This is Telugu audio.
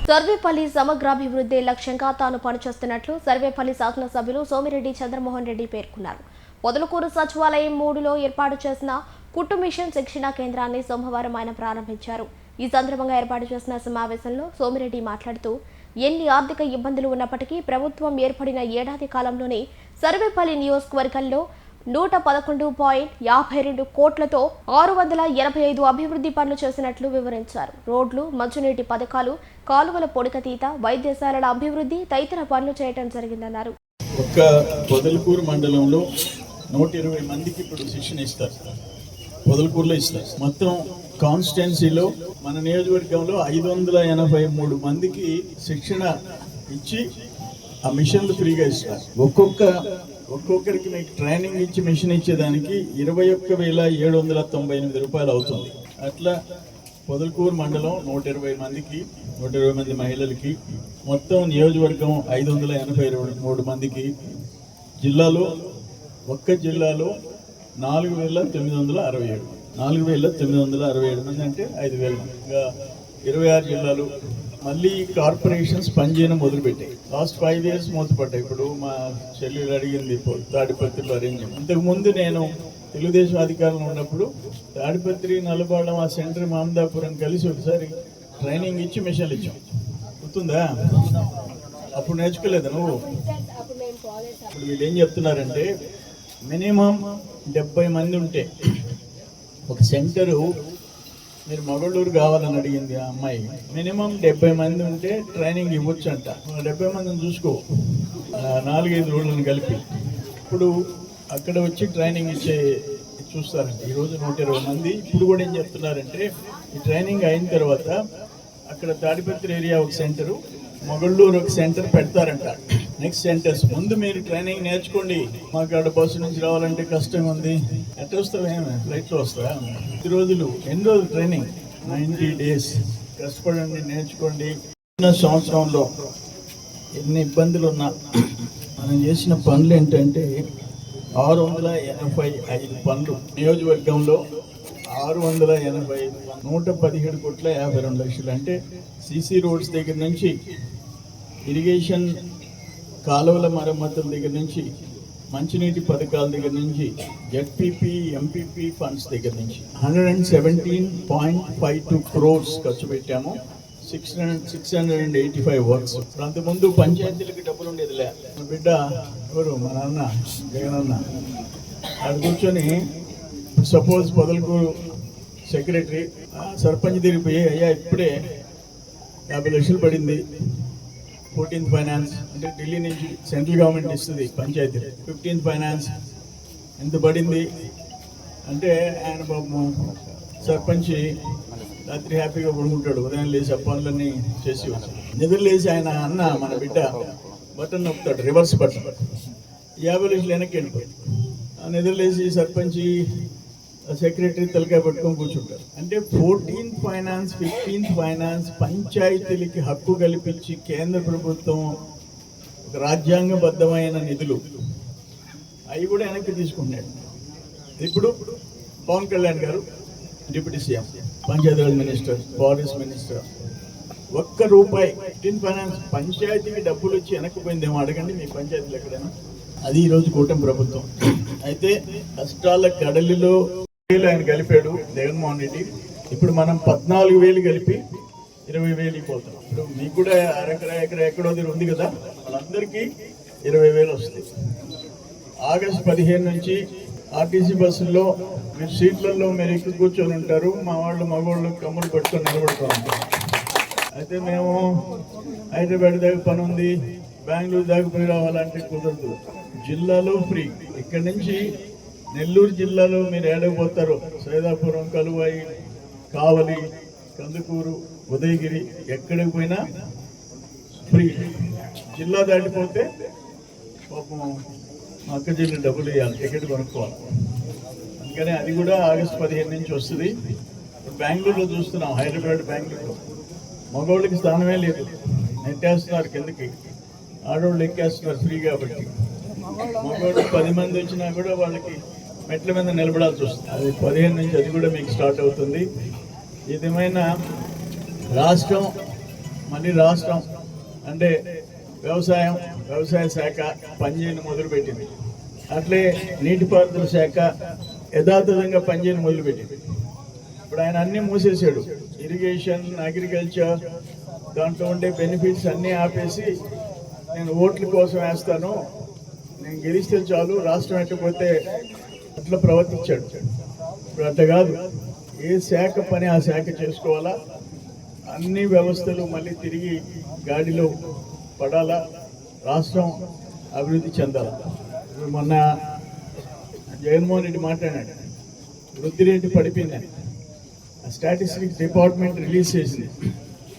సర్వేపల్లి సమగ్రాభివృద్ధి లక్ష్యంగా తాను పనిచేస్తున్నట్లు సర్వేపల్లి శాసనసభ్యులు సోమిరెడ్డి చంద్రమోహన్ రెడ్డి పేర్కొన్నారు. పొదలకూరు సచివాలయం 3లో ఏర్పాటు చేసిన కుట్టు మిషన్ శిక్షణా కేంద్రాన్ని సోమవారం ఆయన ప్రారంభించారు. ఈ సందర్భంగా ఏర్పాటు చేసిన సమావేశంలో సోమిరెడ్డి మాట్లాడుతూ ఎన్ని ఆర్థిక ఇబ్బందులు ఉన్నప్పటికీ ప్రభుత్వం ఏర్పడిన ఏడాది కాలంలోనే సర్వేపల్లి నియోజకవర్గంలో 111.52 కోట్లతో 685 అభివృద్ధి పనులు చేసినట్లు వివరించారు. రోడ్లు, మంచినీటి పథకాలు, కాలువల పొడికతీత, వైద్యశాలల అభివృద్ధి తదితర పనులు చేయడం జరిగిందన్నారు. ఒక్క పొదలకూరు మండలంలో 120 మందికి ఇప్పుడు శిక్షణ ఇస్తారు. పొదలకూరులో ఇస్తారు. మొత్తం కాన్స్టిట్యున్సీలో మన నియోజకవర్గంలో 583 మందికి శిక్షణ ఇచ్చి ఆ మిషన్లు ఫ్రీగా ఇస్తారు. ఒక్కొక్కరికి మీకు ట్రైనింగ్ ఇచ్చి మిషన్ ఇచ్చేదానికి 21,798 రూపాయలు అవుతుంది. అట్లా పొదలకూరు మండలం 120 మందికి, 120 మంది మహిళలకి, మొత్తం నియోజకవర్గం 583 మందికి, జిల్లాలో ఒక్క జిల్లాలో 4,967 మంది అంటే 5,000 మంది. ఇంకా 26 జిల్లాలు. మళ్ళీ కార్పొరేషన్స్ పనిచేయడం మొదలుపెట్టాయి. Last 5 years మూతపడ్డాయి. ఇప్పుడు మా చెల్లెలు అడిగింది తాడిపత్రిలో అరేంజ్. ఇంతకుముందు నేను తెలుగుదేశం అధికారంలో ఉన్నప్పుడు తాడిపత్రి, నల్లపాలెం, ఆ సెంటర్ మామదాపురం కలిసి ఒకసారి ట్రైనింగ్ ఇచ్చి మిషన్లు ఇచ్చాం. గుర్తుందా? అప్పుడు నేర్చుకోలేదు నువ్వు. ఇప్పుడు వీళ్ళు ఏం చెప్తున్నారంటే మినిమం 70 మంది ఉంటే ఒక సెంటరు, మీరు మగళూరు కావాలని అడిగింది ఆ అమ్మాయి, మినిమం 70 మంది ఉంటే ట్రైనింగ్ ఇవ్వచ్చు అంట. 70 మందిని చూసుకో, 4-5 రోడ్లను కలిపి. ఇప్పుడు అక్కడ వచ్చి ట్రైనింగ్ చూస్తారంట. ఈరోజు 120 మంది. ఇప్పుడు కూడా ఏం చెప్తున్నారంటే ఈ ట్రైనింగ్ అయిన తర్వాత అక్కడ తాడిపత్రి ఏరియా ఒక సెంటరు, మగళూరు ఒక సెంటర్ పెడతారంట. నెక్స్ట్ సెంటర్స్ ముందు మీరు ట్రైనింగ్ నేర్చుకోండి. మాకు అక్కడ బస్సు నుంచి రావాలంటే కష్టంగా ఉంది. ఎట్లా వస్తావేమే? ఫ్లైట్లో వస్తా. 10 రోజులు. ఎన్ని రోజులు ట్రైనింగ్? 90 days. కష్టపడండి, నేర్చుకోండి. సంవత్సరంలో ఎన్ని ఇబ్బందులు ఉన్నా మనం చేసిన పనులు ఏంటంటే 685 పనులు. నియోజకవర్గంలో 685, 117,52,00,000 అంటే సీసీ రోడ్స్ దగ్గర నుంచి, ఇరిగేషన్ కాలువల మరమ్మతుల దగ్గర నుంచి, మంచినీటి పథకాల దగ్గర నుంచి, జెడ్పీపీ, ఎంపీపీ ఫండ్స్ దగ్గర నుంచి 117.52 crores ఖర్చు పెట్టాము. 685 వర్క్స్. అంతకుముందు పంచాయతీలకి డబ్బులు ఉండేదిలే. మా బిడ్డ ఎవరు, మా నాన్న జగనన్న, అక్కడ కూర్చొని సపోజ్ పొదలకూరు సెక్రటరీ సర్పంచ్ తిరిగిపోయి, అయ్యా ఇప్పుడే 50 లక్షలు పడింది 14th ఫైనాన్స్ అంటే ఢిల్లీ నుంచి సెంట్రల్ గవర్నమెంట్ ఇస్తుంది పంచాయతీ. 15th ఫైనాన్స్ ఎంత పడింది అంటే ఆయన బాబు సర్పంచ్ రాత్రి హ్యాపీగా పడుకుంటాడు. ఉదయం లేచి ఆ పనులన్నీ చేసి నిద్ర లేచి ఆయన అన్న మన బిడ్డ బటన్ నొక్కుతాడు, రివర్స్ బటన్. 50 లక్షలు వెనక్కి వెళ్ళిపోయి నిద్ర లేచి సర్పంచ్ సెక్రటరీ తలకాయ పట్టుకొని కూర్చుంటారు. అంటే 14th ఫైనాన్స్, 15th ఫైనాన్స్ పంచాయతీలకి హక్కు కల్పించి కేంద్ర ప్రభుత్వం ఒక రాజ్యాంగబద్ధమైన నిధులు అవి కూడా వెనక్కి తీసుకున్నాడు. ఇప్పుడు పవన్ కళ్యాణ్ గారు deputy CM, Panchayati Raj minister, forest minister, ఒక్క రూపాయి 15th ఫైనాన్స్ పంచాయతీకి డబ్బులు వచ్చి వెనక్కిపోయిందేమో అడగండి మీ పంచాయతీలు ఎక్కడైనా. అది ఈరోజు కూటమి ప్రభుత్వం. అయితే కష్టాల కడలిలో ఆయన కలిపాడు జగన్మోహన్ రెడ్డి. ఇప్పుడు మనం 14,000 కలిపి 20,000 పోతున్నాం. ఇప్పుడు మీకు కూడా ఎకరా ఎక్కడో ఉంది కదా, వాళ్ళందరికీ 20,000 వస్తుంది. ఆగస్టు 15 నుంచి ఆర్టీసీ బస్సుల్లో మీరు సీట్లలో మీరు ఎక్కువ కూర్చొని ఉంటారు. మా వాళ్ళు మగవాళ్ళు కమ్ములు పట్టుకొని నిలబడుతూ ఉంటారు. అయితే మేము హైదరాబాద్ దాకా పని ఉంది, బెంగళూరు దాకా పోయి రావాలంటే కుదరదు. జిల్లాలో ఫ్రీ. ఇక్కడి నుంచి నెల్లూరు జిల్లాలో మీరు ఏడకపోతారు, సైదాపురం, కలువాయి, కావలి, కందుకూరు, ఉదయగిరి, ఎక్కడికి పోయినా ఫ్రీ. జిల్లా దాటిపోతే పాపం మా అక్క జిల్లా డబ్బులు ఇవ్వాలి, టికెట్ కొనుక్కోవాలి. అందుకని అది కూడా ఆగస్టు 15 నుంచి వస్తుంది. ఇప్పుడు బెంగళూరులో చూస్తున్నాం, హైదరాబాద్, బెంగళూరులో మగవాళ్ళకి స్థానమే లేదు, నెట్టేస్తున్నారు కిందకి. ఆడవాళ్ళు ఎక్కేస్తున్నారు ఫ్రీ కాబట్టి. మగవాళ్ళు 10 మంది వచ్చినా కూడా వాళ్ళకి మెట్ల మీద నిలబడాల్సి వస్తుంది. అది 15 నుంచి అది కూడా మీకు స్టార్ట్ అవుతుంది. ఏదేమైనా రాష్ట్రం మళ్ళీ రాష్ట్రం అంటే వ్యవసాయ శాఖ పనిచేయడం మొదలుపెట్టింది. అట్లే నీటిపారుదల శాఖ యథాతథంగా పనిచేయడం మొదలుపెట్టింది. ఇప్పుడు ఆయన అన్నీ మూసేశాడు. ఇరిగేషన్, అగ్రికల్చర్, దాంట్లో ఉండే బెనిఫిట్స్ అన్నీ ఆపేసి నేను ఓట్ల కోసం వేస్తాను, నేను గెలిస్తే చాలు, రాష్ట్రం ఎట్టకపోతే అట్లా ప్రవర్తించాడు. ఇప్పుడు అట్లా కాదు, ఏ శాఖ పని ఆ శాఖ చేసుకోవాలా, అన్ని వ్యవస్థలు మళ్ళీ తిరిగి గాడిలో పడాలా, రాష్ట్రం అభివృద్ధి చెందాలి. ఇప్పుడు మొన్న జగన్మోహన్ రెడ్డి మాట్లాడాడు, వృద్ధి రేటు పడిపోయిందని. స్టాటిస్టిక్స్ డిపార్ట్మెంట్ రిలీజ్ చేసింది.